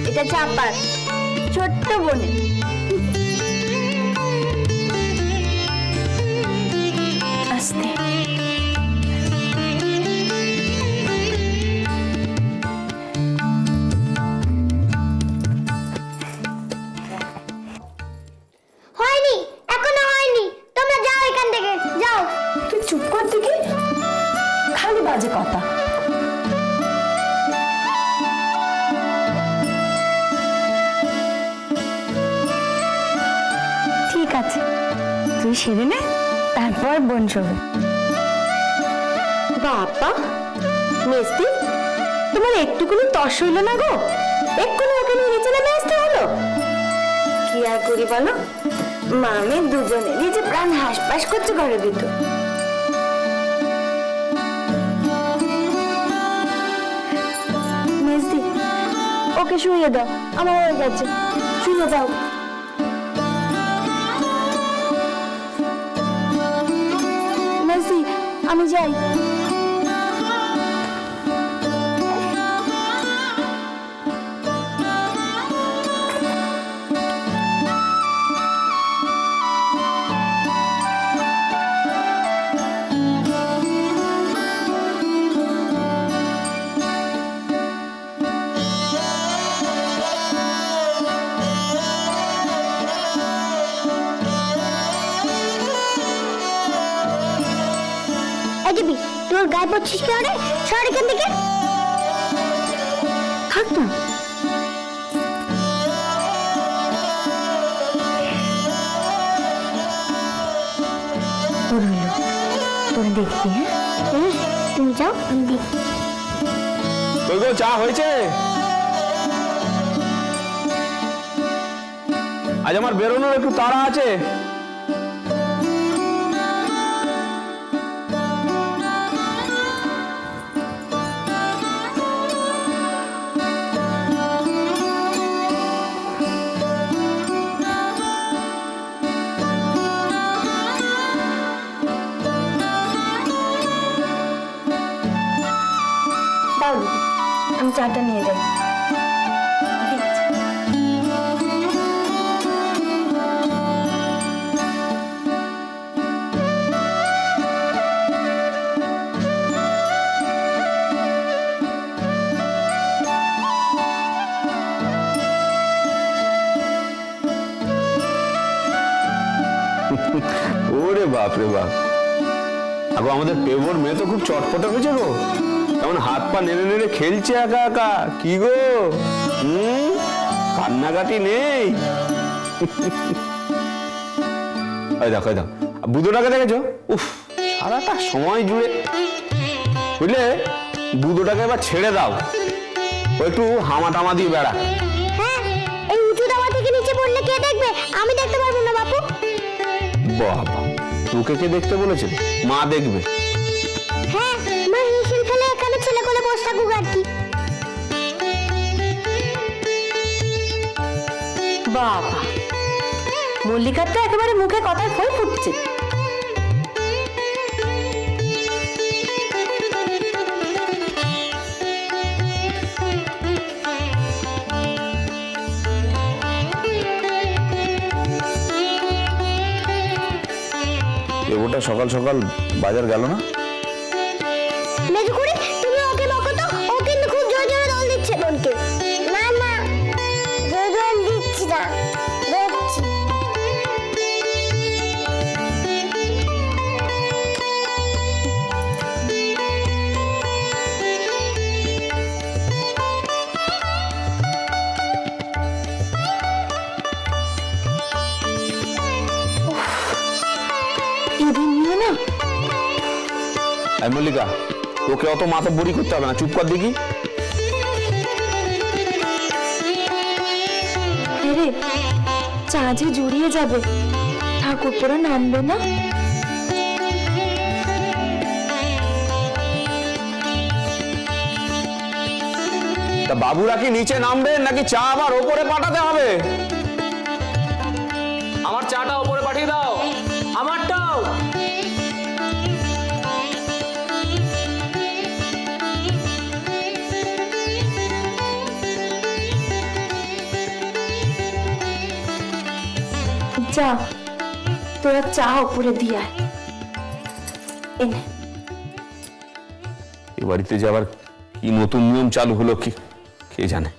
এটা চাপার ছোট্ট বোনের। আস্তে হয়নি, এখনো হয়নি। তোমরা যাও এখান থেকে, যাও। তুই চুপ কর দেখি, খালি বাজে কথা। ঠিক আছে, তুই সেরে নে, তারপর বোন শোবে। বাবা মেজদি, তোমার একটুকুনি তস হইল না গো? এক্ষুনি ওকে নিয়ে নিচে নেমে আসতে হলো। কি আর করি বলো, মামে দুজনে নিজে প্রাণ হাসপাস করছে ঘরের ভিতর। মেজদি, ওকে শুয়ে দাও, আমার হয়ে গেছে, শুয়ে দাও। মেজদি, আমি যাই। তোর গায়ে পড়ছিস কেন রে? সর এখান থেকে। থাক না, তোর হইল, তোর দেখবি। হ্যাঁ তুমি যাও, আমি দেখি। কই গো, চা হয়েছে? আজ আমার বেরোনোর একটু তাড়া আছে। আমি চাটা নিয়ে যাই। ওরে বাপ রে বাপ, আগো আমাদের পেবর মেয়ে তো খুব চটপটে হয়েছে গো। কেমন হাত পা নেড়ে নেড়ে খেলছে একা একা। কি গো, কান্নাকাটি নেই? ওই দেখো, ওই দেখো বুধোটাকে দেখেছো? উফ, সারাটা সময় জুড়ে, বুঝলে, বুধোটাকে এবার ছেড়ে দাও, ও একটু হামা টামা দিয়ে বেড়া। হ্যাঁ, এই উঁচু দাওয়া থেকে নিচে পড়লে কে দেখবে? আমি দেখতে পারবো না বাপু। বাবা, তোকে কে দেখতে বলেছে? মা দেখবে। হ্যাঁ, মা হিসেব খেলে এখানে ছেলে কোলে বসে থাকুক আর কি। বাবা, মল্লিকার তো একেবারে মুখে কথায় ফল ফুটছে। ওটা সকাল সকাল বাজার গেল না? মেজুকুড়ি, তুমি ওকে বকো তো, ও কিন্তু খুব জোরে জোরে দল দিচ্ছে বোনকে। না না, জোরে জোরে দিচ্ছি না, দেখছি। মল্লিকা, তোকে অত মাথা বড়ি করতে হবে না, চুপ কর দেখি। চা যে জুড়িয়ে যাবে, ঠাকুর পরে নামবে না। তা বাবুরা কি নিচে নামবে নাকি চা আবার ওপরে পাঠাতে হবে? আমার চাটা ওপরে পাঠিয়ে দাও, আমারটাও। যা তোরা চা উপরে দিয়ে আয়। এনে এ বাড়িতে যে আবার কি নতুন নিয়ম চালু হলো কি কে জানে।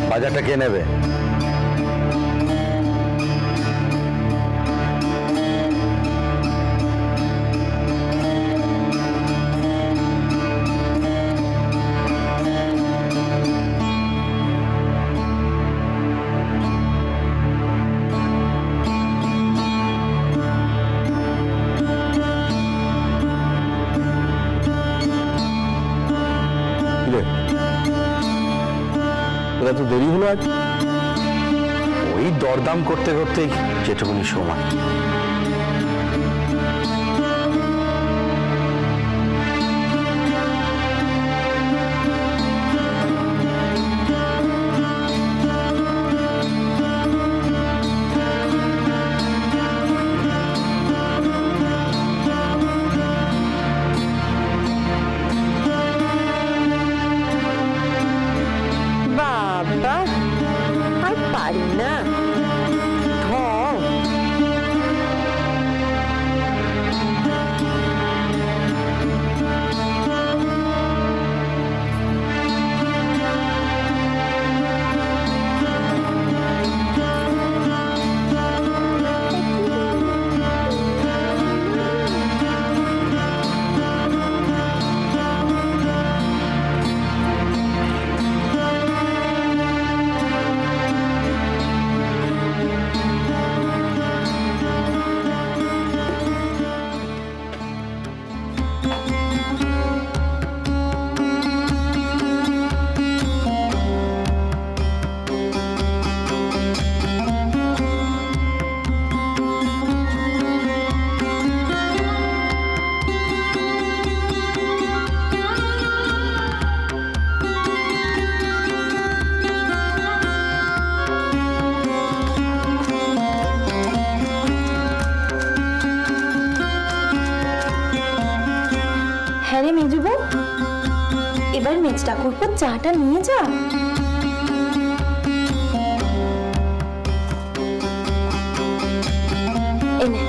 বাজারটা কে নেবে? তোরা তো দেরি হলো আজ। ওই দরদাম করতে করতেই যেটুকুনি সময়। বাবা আর পারি না। হ্যাঁ রে মেজুবু, এবার মেজ ঠাকুরপো চাটা নিয়ে যা। এনে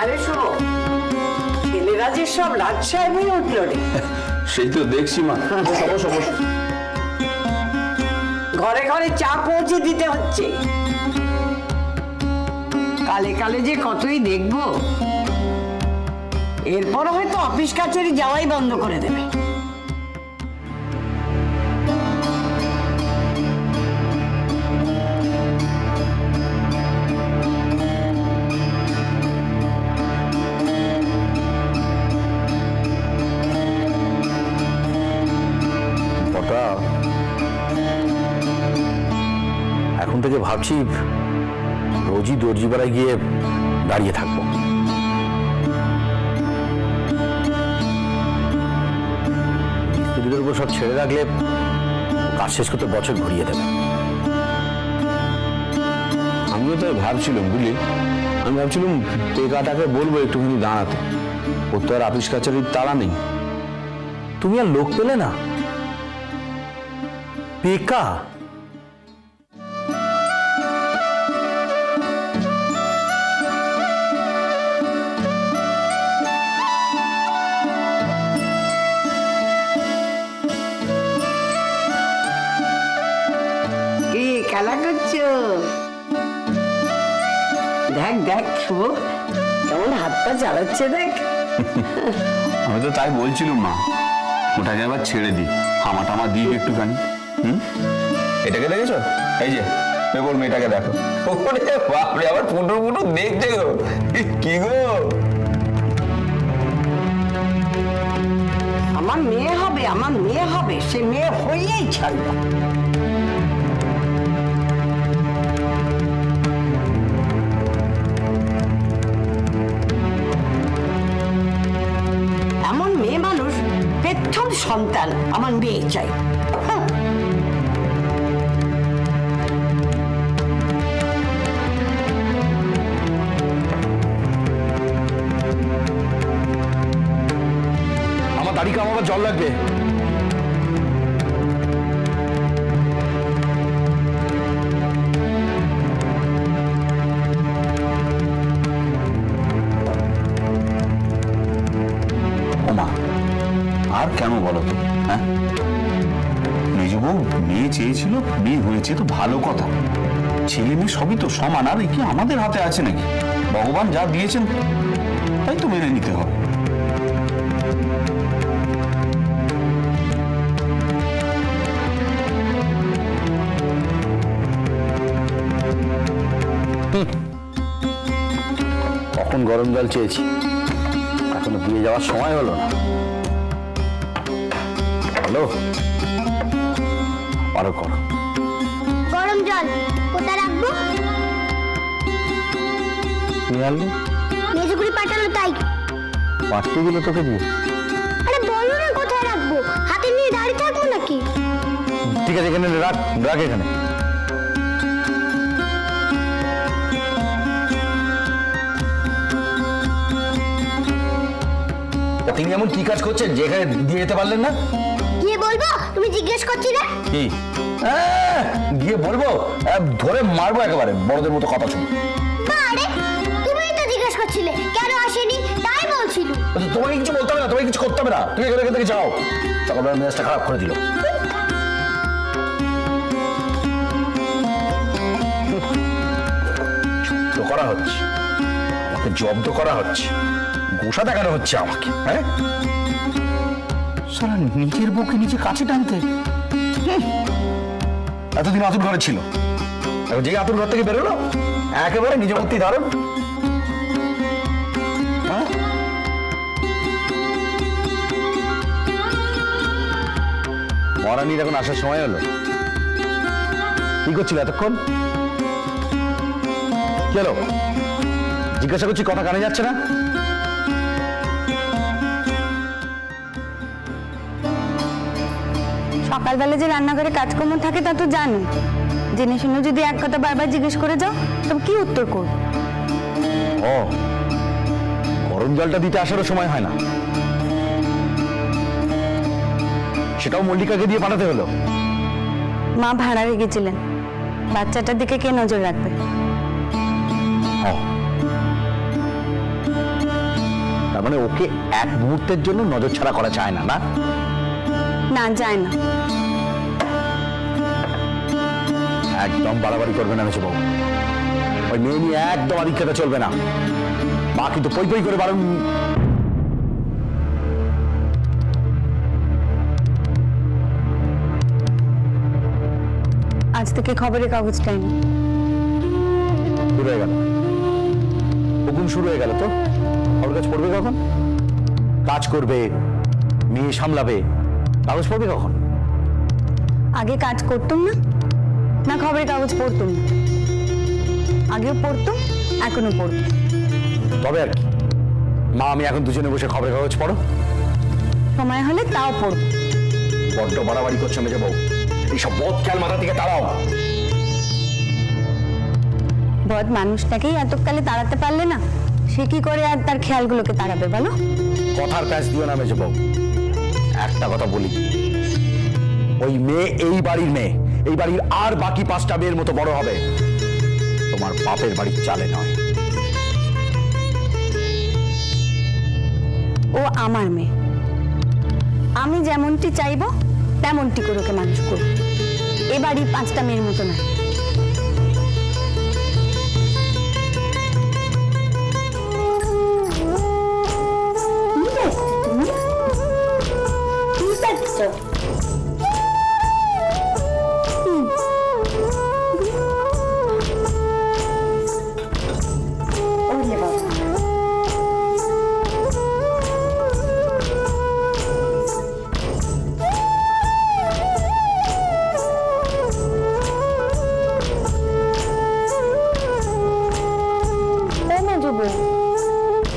আরে শোনো, ছেলেরা যে সব রাজশাহী হয়ে উঠলো রে। সেই তো দেখছি মা। ঘরে ঘরে চা পৌঁছে দিতে হচ্ছে। কালে কালে যে কতই দেখবো, এরপর হয়তো অফিস কাছারি যাওয়াই বন্ধ করে দেবে। এখন থেকে ভাবছি রোজই দর্জিপাড়ায় গিয়ে দাঁড়িয়ে থাকবো। মিস্ত্রিদের উপর সব ছেড়ে রাখলে কাজ শেষ করতে বছর ঘুরিয়ে দেবে। আমিও তাই ভাবছিলাম বুঝলি, আমি ভাবছিলাম টেকাটাকে বলবো একটুখানি দাঁড়াতে। ওর তো আর অফিস কাছারির তাড়া নেই। তুমি আর লোক পেলে না? পেকা কি খেলা করছো? দেখ দেখ শুভ কেমন হাত পা চালাচ্ছে দেখ। আমি তো তাই বলছিলাম মা, ওটাকে আবার ছেড়ে দিই, হামাটামা দিই একটুখানি। এটাকে দেখেছো? এই যে পেপর মেয়েটাকে দেখো। ওরে বাপরে, আবার পুটুর পুটুর দেখছে গো। কি গো, আমার মেয়ে হবে, আমার মেয়ে হবে, সে মেয়ে হইয়েই ছাড়লো। সন্তান আমার মেয়ে চাই। হ্যাঁ। আমার দাড়ি কামাবার জল লাগবে। ওমা আর কেন বলো তো? হ্যাঁ, মেজ বউ মেয়ে চেয়েছিল, বিয়ে হয়েছে তো ভালো কথা। ছেলে মেয়ে সবই তো সমান, আর কি আমাদের হাতে আছে নাকি? ভগবান যা দিয়েছেন তাই তো মেনে নিতে হবে। কখন গরম জল চেয়েছি, এখনো দিয়ে যাওয়ার সময় হলো না। হ্যালো, আরো করো। গরম জল কোথায় রাখবো? নিয়ে আনলে মেজুগুড়ি পাঠালো তাই। পাঠিয়ে দিল তোকে দিয়ে। আরে বলো না কোথায় রাখবো, হাতে নিয়ে দাঁড়িয়ে থাকবো নাকি? ঠিক আছে, এখানে রাখ, রাখ এখানে। তিনি এমন কি কাজ করছেন যে এখানে দিয়ে যেতে পারলেন না? গিয়ে বলবো? তুমি জিজ্ঞেস করছি না? কি গিয়ে বলবো? ধরে মারবো একেবারে, বড়দের মতো কথা শুনে। আরে তুমিই তো জিজ্ঞেস করছিলে কেন আসেনি, তাই বলছিল। তোমাকে কিছু বলতে হবে না, তোমাকে কিছু করতে হবে না, তুমি এখান থেকে যাও। সকালবেলা মেজাজটা খারাপ করে দিল। জব্দ করা হচ্ছে আমাকে, জব্দ করা হচ্ছে, গোসা দেখানো হচ্ছে আমাকে। হ্যাঁ, সারা নিজের বউকে নিজে কাছে টানতে। এতদিন আতুর ঘরে ছিল, এখন যে আতুর ঘর থেকে বেরোলো একেবারে নিজের মূর্তি ধারণ। মহারানীর এখন আসার সময় হলো। কি করছিল এতক্ষণ? কি হলো? জিজ্ঞাসা করছি, কথা কানে যাচ্ছে না? সকালবেলা যে রান্নাঘরে কাজকর্ম থাকে তা তো জানো। জেনে শুনে যদি এক কথা বারবার জিজ্ঞেস করে যাও তবে কি উত্তর করব? ও, গরম জলটা দিতে আসারও সময় হয় না, সেটাও মল্লিকাকে দিয়ে পাঠাতে হলো। মা ভাড়া রেখেছিলেন, বাচ্চাটার দিকে কে নজর রাখবে? তার মানে ওকে এক মুহূর্তের জন্য নজর ছাড়া করা যায় না, না? না, যায় না। একদম বাড়াবাড়ি করবে না মেছো বাবু, ওই মেয়ে নিয়ে একদম আদিক্ষেতা চলবে না। মা কিন্তু পই পই করে বারণ। আজ থেকে খবরের কাগজ টাইম শুরু হয়ে গেল, হুকুম শুরু হয়ে গেল। তো খবর কাজ পড়বে কখন? কাজ করবে, মেয়ে সামলাবে, কাগজ পড়বে কখন? আগে কাজ করতুম না, না খবরের কাগজ পড়তুম না? আগেও পড়তুম, এখনো পড়তুম। তবে আর কি, মা আমি এখন দুজনে বসে খবরের কাগজ পড়ো। সময় হলে তাও পড়ব। বড্ড বাড়াবাড়ি করছে মেজো বউ, এইসব বদ খেয়াল মাথা থেকে তাড়াও। বদ মানুষটাকেই এতকালে তাড়াতে পারলে না, সে কি করে আর তার খেয়ালগুলোকে তাড়াবে বলো? কথার প্যাঁচ দিও না মেজো বউ। একটা কথা বলি, ওই মেয়ে এই বাড়ির মেয়ে, এই বাড়ির আর বাকি 5টা মেয়ের মতো বড় হবে, তোমার বাপের বাড়ির চালে নয়। ও আমার মেয়ে, আমি যেমনটি চাইবো তেমনটি করে ওকে মানুষ করব। এ বাড়ির 5টা মেয়ের মতো নয়।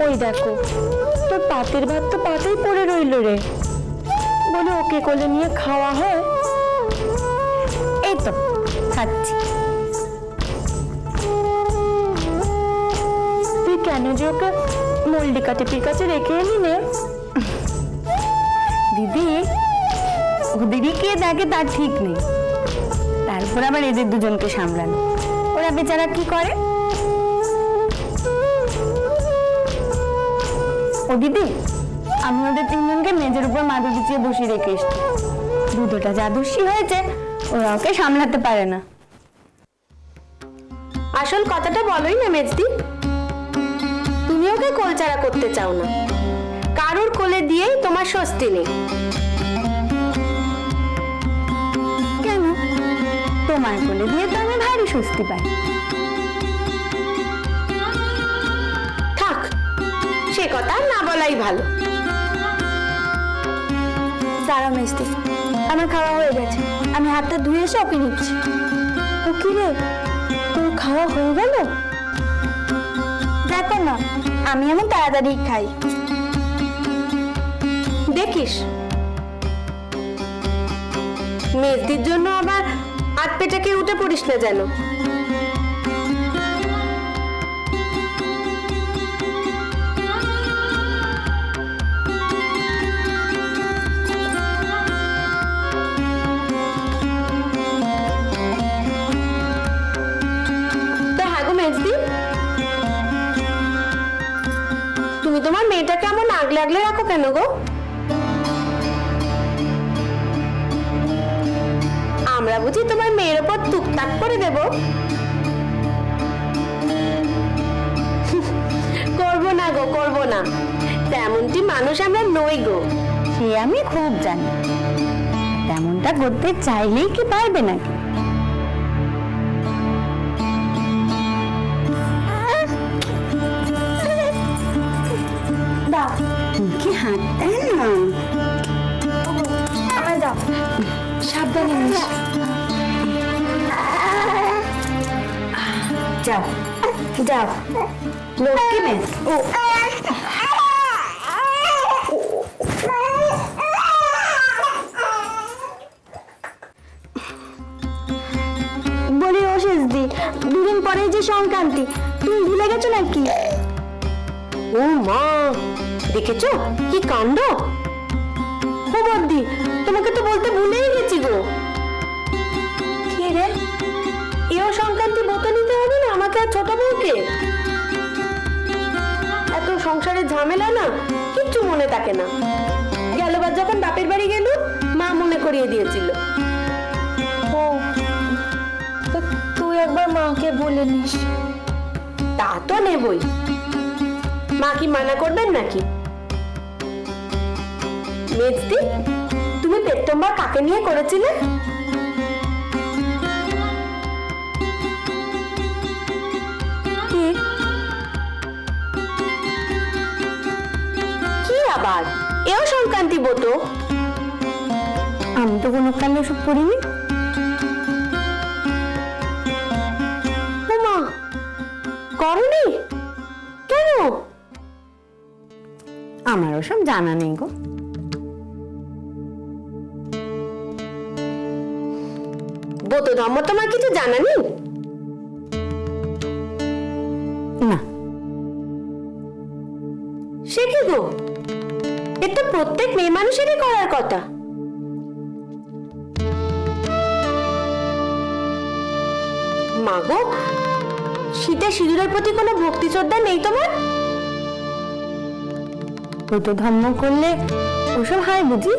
ওই দেখো, তোর পাতের ভাত তো পাতেই পড়ে রইল রে। বলে ওকে কোলে নিয়ে খাওয়া হয়? এই তো খাচ্ছি। তুই কেন যে ওকে মল্লিকা টিপির কাছে রেখে এলি নে? দিদি ওদেরই কে দেখে তার ঠিক নেই, তারপর আবার এদের দুজনকে সামলানো। ওরা বেচারা কি করে? ও দিদি, আমি ওদের তিনজনকে মেজের উপর মাথা বিছিয়ে বসিয়ে রেখে এসছি। দুটোটা জাদুসী হয়েছে, ওরা ওকে সামলাতে পারে না। আসল কথাটা বলোই না মেজদি, তুমি ওকে কোলচারা করতে চাও না। কারোর কোলে দিয়েই তোমার স্বস্তি নেই। কেন? তোমার কোলে দিয়ে তো আমি ভারী স্বস্তি পাই। থাক, সে কথা না বলাই ভালো। দাঁড়া মেজদি, আমার খাওয়া হয়ে গেছে, আমি হাতটা ধুয়ে এসে ওকে নিচ্ছি। ও কি রে, তোর খাওয়া হয়ে গেল? দেখো না, আমি এমন তাড়াতাড়ি খাই। দেখিস মেজদির জন্য আবার হাত পেটাকে উঠে পড়িস না যেন। তুমি তোমার মেয়েটাকে এমন আগলে আগলে রাখো কেন গো? আমরা বুঝি তোমার মেয়ের ওপর টুকটাক করে দেব? করবো না গো, করবো না, তেমনটি মানুষ আমরা নই গো। সে আমি খুব জানি, তেমনটা করতে চাইলেই কি পারবে নাকি? কি হাত দেন না, আমার দাও, সাবধানে নিস। যাও যাও লক্ষ্মী মেয়ে। ও বলি ও শেষদি, দুদিন পরে যে সংক্রান্তি, তুমি ভুলে গেছো নাকি? ও মা, দেখেছো কি কাণ্ড! ও বদ্দি, তোমাকে তো বলতে ভুলেই গেছি গো। কি রে, এও সংক্রান্তি ব্রত নিতে হবে না আমাকে আর ছোট বউকে? এত সংসারের ঝামেলা না, কিচ্ছু মনে থাকে না। গেলবার যখন বাপের বাড়ি গেল, মা মনে করিয়ে দিয়েছিল। ও, তুই একবার মাকে বলে নিস। তা তো নেবই, মা কি মানা করবেন নাকি? মেজদি, তুমি পেট্টম্বা কাকে নিয়ে করেছিলে? কি আবার, এও সংক্রান্তি ব্রত? আমি তো কোনো কালে ওসব করিনি। মা, করনি কেন? আমার ওসব জানা নেই গো। ব্রত ধর্ম তোমার কিছু জানা নেই? না, সে কি গো, এটা প্রত্যেক মেয়ে মানুষেরই করার কথা। মা গো, শীতে সিঁদুরের প্রতি কোনো ভক্তি শ্রদ্ধা নেই তোমার? ব্রত ধর্ম করলে ওসব হয় বুঝি?